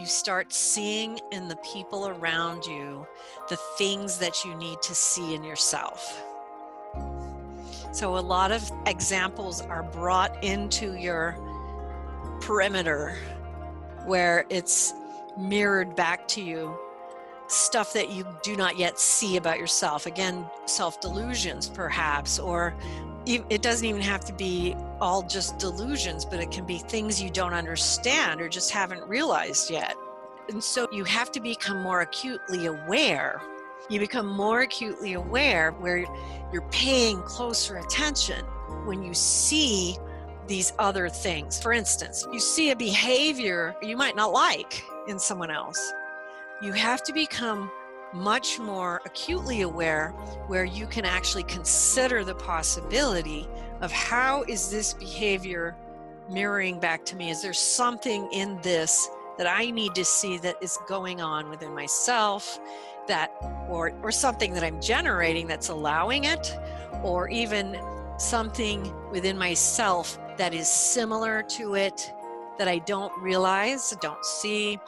you start seeing in the people around you the things that you need to see in yourself. So a lot of examples are brought into your perimeter where it's mirrored back to you, stuff that you do not yet see about yourself. Again, self-delusions perhaps, or it doesn't even have to be all just delusions, but it can be things you don't understand or just haven't realized yet. And so you have to become more acutely aware. You become more acutely aware where you're paying closer attention when you see these other things. For instance, you see a behavior you might not like in someone else. You have to become much more acutely aware where you can actually consider the possibility of how is this behavior mirroring back to me? Is there something in this that I need to see that is going on within myself, that or something that I'm generating that's allowing it, or even something within myself that is similar to it that I don't realize, don't see.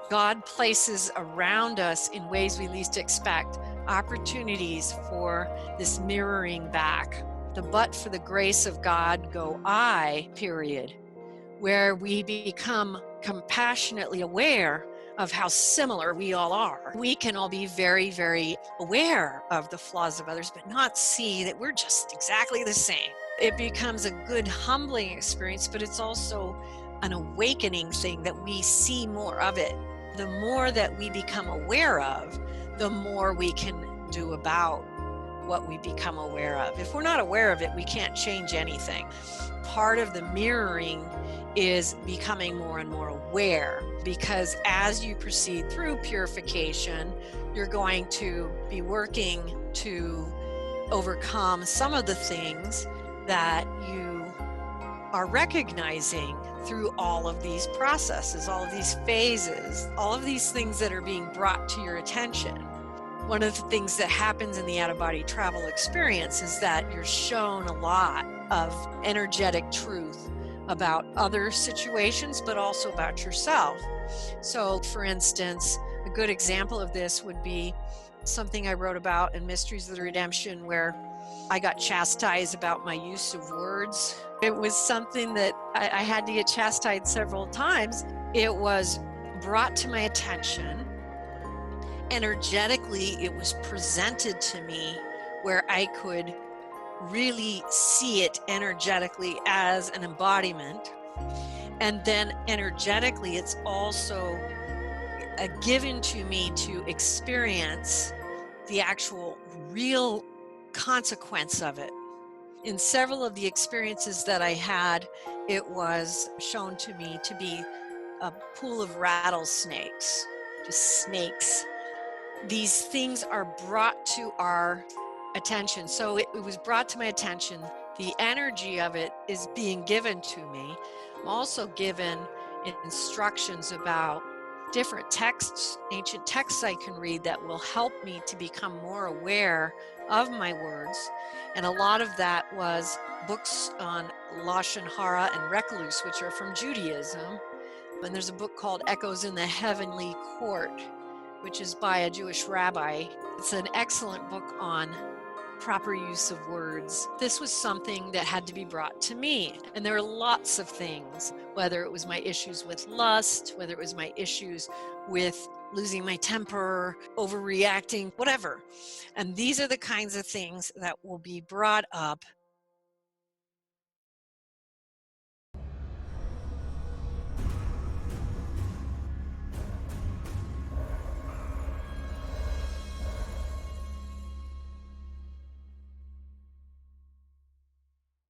God places around us in ways we least expect opportunities for this mirroring back. The but for the grace of God go I, period, where we become compassionately aware of how similar we all are. We can all be very, very aware of the flaws of others, but not see that we're just exactly the same. It becomes a good humbling experience, but it's also an awakening thing that we see more of it. The more that we become aware of, the more we can do about what we become aware of. If we're not aware of it, we can't change anything. Part of the mirroring is becoming more and more aware, because as you proceed through purification, you're going to be working to overcome some of the things that you are recognizing through all of these processes, all of these phases, all of these things that are being brought to your attention. One of the things that happens in the out-of-body travel experience is that you're shown a lot of energetic truth about other situations, but also about yourself. So, for instance, a good example of this would be something I wrote about in Mysteries of the Redemption, where I got chastised about my use of words. It was something that I had to get chastised several times. It was brought to my attention. Energetically, it was presented to me where I could really see it energetically as an embodiment. And then energetically, it's also given to me to experience the actual real consequence of it. In several of the experiences that I had, it was shown to me to be a pool of rattlesnakes, just snakes. These things are brought to our attention. So it was brought to my attention. The energy of it is being given to me. I'm also given instructions about different texts, ancient texts I can read that will help me to become more aware of my words. And a lot of that was books on Lashon Hara and Recluse, which are from Judaism. And there's a book called Echoes in the Heavenly Court, which is by a Jewish rabbi. It's an excellent book on proper use of words. This was something that had to be brought to me. And there are lots of things, whether it was my issues with lust, whether it was my issues with losing my temper, overreacting, whatever. And these are the kinds of things that will be brought up